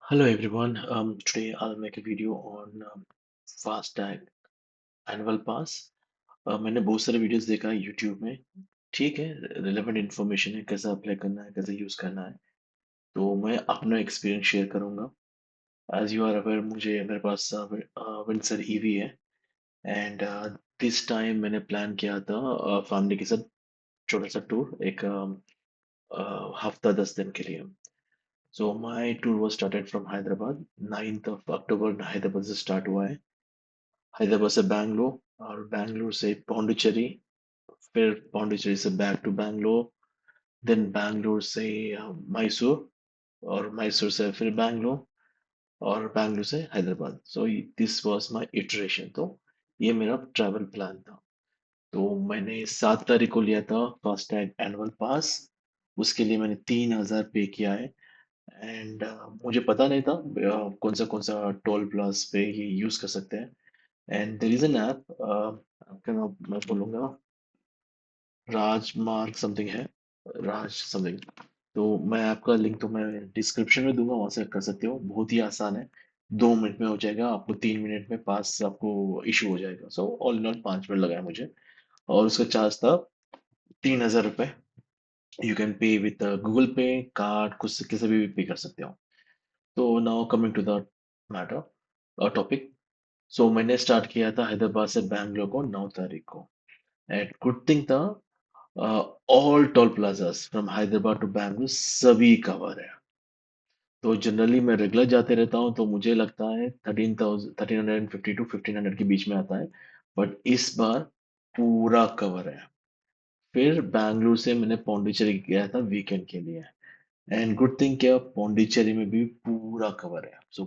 Hello everyone. Today I'll make a video on FASTag annual pass. मैंने बहुत सारे videos देखा है यूट्यूब में। ठीक है, रिलेवेंट इन्फॉर्मेशन है, कैसे अप्लाई करना है, कैसे यूज करना है। तो मैं अपना एक्सपीरियंस शेयर करूंगा। एज यू आर अवेयर, मेरे पास विंडसर ईवी है। एंड दिस टाइम मैंने प्लान किया था फैमिली के साथ छोटा सा टूर, एक हफ्ता 10 दिन के लिए। So my tour was started from Hyderabad. 9 October Hyderabad से स्टार्ट हुआ है। हैदराबाद से बैंगलोर और बैंगलोर से पौंडीचेरी, फिर पौंडीचेरी से back to Bangalore, then Bangalore से मैसूर, और मैसूर से फिर बैंगलोर, और बैंगलोर से Hyderabad. So this was my iteration. तो ये मेरा ट्रैवल प्लान था। तो मैंने 7 तारीख को लिया था फास्टैग एनुअल पास। उसके लिए मैंने 3,000 पे किया है। एंड मुझे पता नहीं था कौन सा टोल प्लास पे ये यूज कर सकते हैं। And there is an app, आपका नाम मैं बोलूंगा, राजमार्ग समथिंग है, राज समथिंग। तो मैं आपका लिंक तो मैं डिस्क्रिप्शन में दूंगा, वहां से कर सकते हो। बहुत ही आसान है, 2 मिनट में हो जाएगा। आपको 3 मिनट में पास आपको इशू हो जाएगा। So all in all 5 minute लगाया मुझे। और उसका चार्ज था 3,000 रुपये। You can pay with Google Pay, card, कुछ से किसी भी पे कर सकते हो। तो now coming to the matter topic. So मैंने स्टार्ट किया था हैदराबाद से बैंगलोर को 9 तारीख को। एंड गुड थिंग था, all toll plazas from Hyderabad to Bangalore सभी कवर है। तो जनरली मैं रेगुलर जाते रहता हूँ, तो मुझे लगता है 13,550 to 1,500 के बीच में आता है। बट इस बार पूरा कवर है। फिर बैंगलोर से मैंने पौंडीचेरी गया था वीकेंड के लिए। एंड गुड थिंग क्या, पौंडीचेरी में भी पूरा कवर है। सो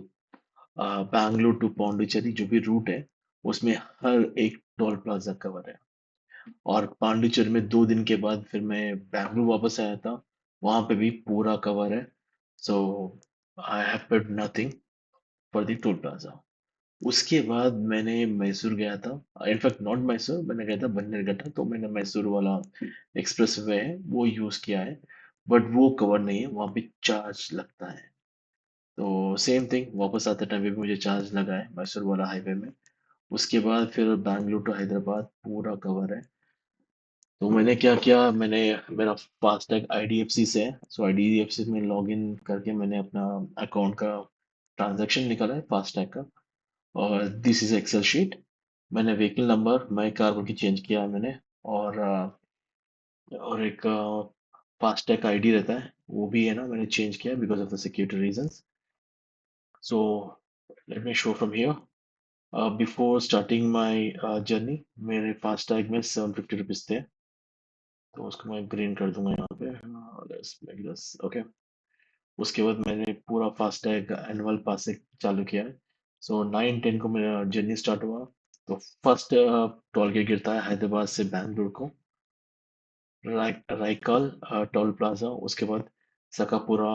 बैंगलोर टू पौंडीचेरी जो भी रूट है, उसमें हर एक टोल प्लाजा कवर है। और पांडिचेरी में 2 दिन के बाद फिर मैं बैंगलोर वापस आया था। वहां पे भी पूरा कवर है। So I have paid nothing for the toll plaza. उसके बाद मैंने मैसूर गया था। इनफैक्ट नॉट मैसूर, मैंने गया था बन्नेरघट्टा। तो मैंने मैसूर वाला एक्सप्रेस वे है वो यूज किया है। बट वो कवर नहीं है, वहां पे चार्ज लगता है। तो सेम थिंग, वापस आते टाइम भी मुझे चार्ज लगा है मैसूर वाला हाईवे में। उसके बाद फिर बैंगलोर टू हैदराबाद पूरा कवर है। तो मैंने क्या किया, मैंने मेरा फास्टैग आईडीएफसी से है। सो आईडीएफसी में लॉग इन करके मैंने अपना अकाउंट का ट्रांजैक्शन निकाला है फास्टैग का। और दिस इज एक्सेल शीट। मैंने व्हीकल नंबर मैं कार की चेंज किया है मैंने। और और एक फास्टैग आईडी रहता है, वो भी है ना, मैंने चेंज किया because of the security reasons. So let me show from here. Before starting my journey, मेरे फास्टैग में 750 रुपीज थे। तो उसको मैं ग्रीन कर दूंगा यहाँ पे। Let's make this okay. उसके बाद मैंने पूरा फास्टैग एनुअल पास से चालू किया है। सो 9-10 को मेरा जर्नी स्टार्ट हुआ। तो फर्स्ट टोल गेट गिरता है हैदराबाद से बैंगलोर को, राइकल टोल प्लाजा। उसके बाद Sakapura,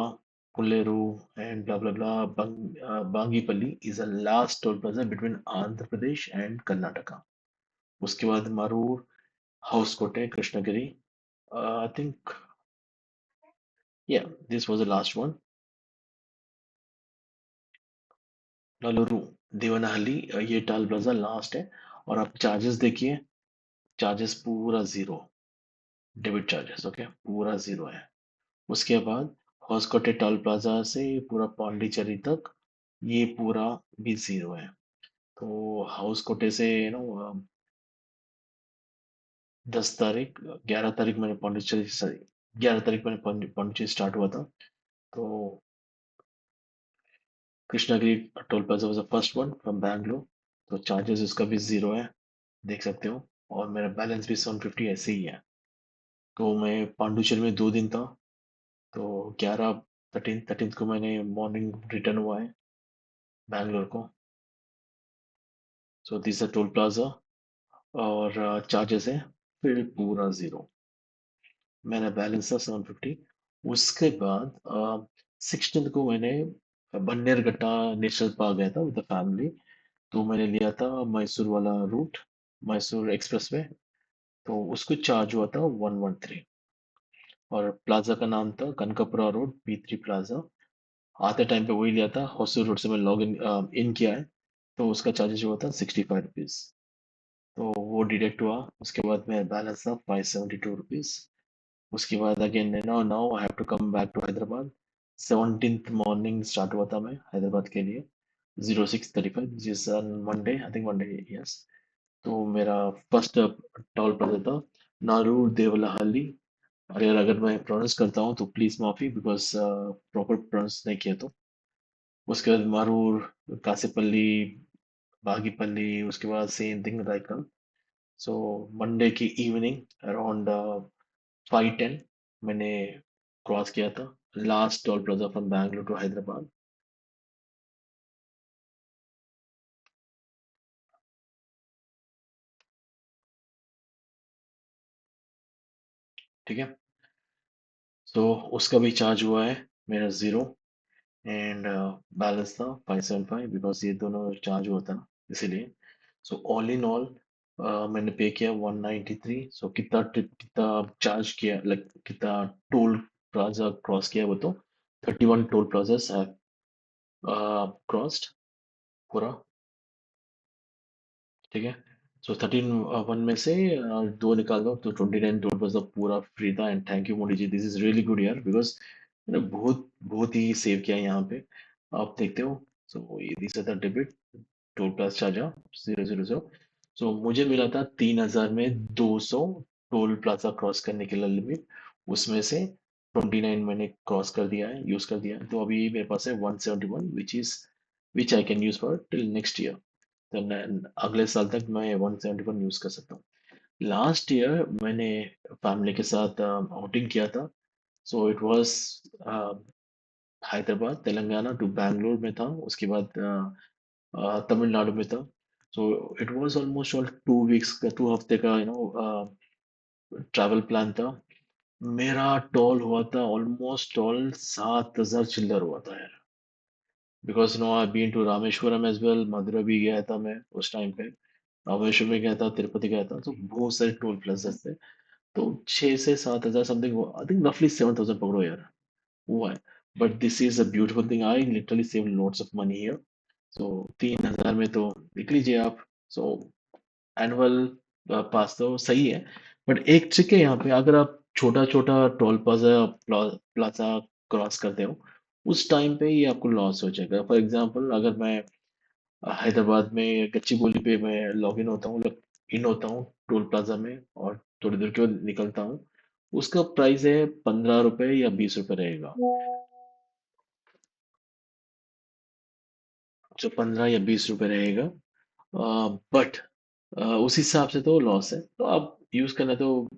Pulleru, and blah blah blah, Bangipalli is a last toll plaza between Andhra Pradesh and Karnataka. उसके बाद Marur, Hoskote, Krishnagiri, I think, yeah, this was the last one. Naluru, Devanahalli, ये टोल प्लाजा लास्ट है। और आप चार्जेस देखिए, चार्जेस पूरा जीरो, डेबिट चार्जेस ओके, पूरा जीरो है। उसके बाद हॉस्कोटे टोल प्लाजा से पूरा पौंडीचेरी तक ये पूरा भी जीरो है। तो हाउस कोटे से 10 तारीख, 11 तारीख मैंने पौंडीचेरी, सॉरी, 11 तारीख मैंने पौंडीचेरी स्टार्ट हुआ था। तो Krishnagiri toll plaza was the first one from Bangalore. तो चार्जेस उसका भी जीरो है, देख सकते हो। और मेरा बैलेंस भी 750 ऐसे ही है। तो मैं पांडुचेरी में 2 दिन था। तो 11 13 को मैंने मॉर्निंग रिटर्न हुआ है बैंगलोर को। So this toll plaza. और चार्जेस है फिर पूरा जीरो। मेरा बैलेंस था 750। उसके बाद 16 को मैंने बन्नेरघट्टा नेशनल पार्क गया था विद द फैमिली। तो मैंने लिया था मैसूर वाला रूट, मैसूर एक्सप्रेसवे। तो उसको चार्ज हुआ था 113। और प्लाजा का नाम था कनकपुरा रोड, P3 प्लाजा। आते टाइम पे वही लिया था, होसुर रोड से मैं लॉग इन किया है, तो उसका चार्जेस हुआ था 65 रुपीज़। तो वो डिडक्ट हुआ। उसके बाद मेरा बैलेंस था 572 रुपीज़। उसके बाद again now now I have to come back to Hyderabad. 17th morning start हुआ था मैं हैदराबाद के लिए, 06:35, जिस Monday, I think Monday, yes. तो मेरा फर्स्ट टोल प्लाजा था नारू देवलाहल्ली। अगर मैं प्रोनाउंस करता हूँ तो प्लीज माफी, बिकॉज प्रॉपर प्रोनाउंस नहीं किया। तो उसके बाद मारूर, कासेपल्ली, बागीपल्ली, उसके बाद same thing Raikal. So Monday की इवनिंग अराउंड 5:10 मैंने क्रॉस किया था last toll plaza from Bangalore to Hyderabad. ठीक है। सो उसका भी चार्ज हुआ है मेरा जीरो, एंड बैलेंस था 575, बिकॉज ये दोनों चार्ज हुआ था इसीलिए। सो ऑल इन ऑल मैंने पे किया 193। सो कितना चार्ज किया, लाइक कितना टोल प्लाजा क्रॉस किया, वो तो 31 टोल प्लाजास क्रॉस्ड पूरा। ठीक है। सो 13 में से दो निकाल दो तो 29 टोल प्लाजा पूरा फ्री था। And thank you Modi ji, this is really good यार, बिकॉज मैंने बहुत बहुत ही सेव किया है यहाँ पे, आप देखते हो। सो ये this are the debit toll plus charge 000। सो मुझे मिला था 3,000 में 200 टोल प्लाजा क्रॉस करने के लिए लिमिट। उसमें से 29 मैंने क्रॉस कर दिया है, यूज कर दिया है। तो अभी मेरे पास है 171, which I can use for till next year. तो अगले साल तक मैं 171 यूज कर सकता हूँ। लास्ट ईयर मैंने फैमिली के साथ आउटिंग किया था। So it was Hyderabad Telangana to Bangalore में था। उसके बाद तमिलनाडु में था। So it was almost all 2 weeks का, 2 हफ्ते का ट्रैवल प्लान था। मेरा टोल हुआ था ऑलमोस्ट ऑल 7,000 चिल्लर हुआ था यार। Because no I been to Rameswaram as well, Madurai भी गया था मैं उस टाइम पे, रामेश्वर में गया था, तिरुपति गया था। तो बहुत सारे टोल प्लाजा थे। तो 6 से 7 हजार समथिंग, आई थिंक रफली 7,000 पकड़ो यार, हुआ है। But this is a beautiful thing, I literally save lots of money here. So 3,000 में तो देख लीजिए आप। सो एनुअल पास तो सही है। बट एक ट्रिक है यहाँ पे, अगर आप छोटा छोटा टोल प्लाजा प्लाजा क्रॉस करते हो, उस टाइम पे ये आपको लॉस हो जाएगा। फॉर एग्जांपल, अगर मैं हैदराबाद में गच्चीबोली पे मैं लॉग इन होता हूँ, इन होता हूँ टोल प्लाजा में, और थोड़ी देर के बाद निकलता हूँ, उसका प्राइस है 15 रुपए या 20 रुपए रहेगा। जो 15 या 20 रुपए रहेगा। बट उस हिसाब से तो लॉस है, तो आप यूज करना तो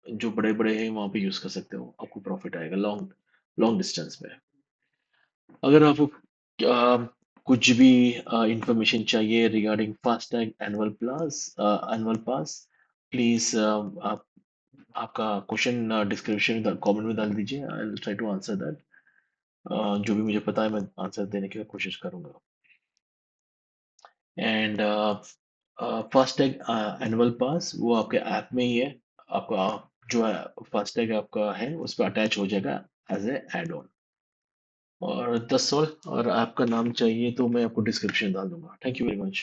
जो बड़े बड़े हैं वहां पे यूज कर सकते हो, आपको प्रॉफिट आएगा लॉन्ग लॉन्ग डिस्टेंस में। अगर आपको कुछ भी इंफॉर्मेशन चाहिए regarding FASTag annual pass, please आप आपका क्वेश्चन डिस्क्रिप्शन कमेंट में डाल दीजिए, I will try to answer that. जो भी मुझे पता है मैं आंसर देने की कोशिश करूंगा। एंड फास्टैग एनुअल पास वो आपके ऐप में ही है। आपका जो है फास्टैग आपका है उस पर अटैच हो जाएगा एज ए एड ऑन। और 10 और आपका नाम चाहिए तो मैं आपको डिस्क्रिप्शन डाल दूंगा। Thank you very much.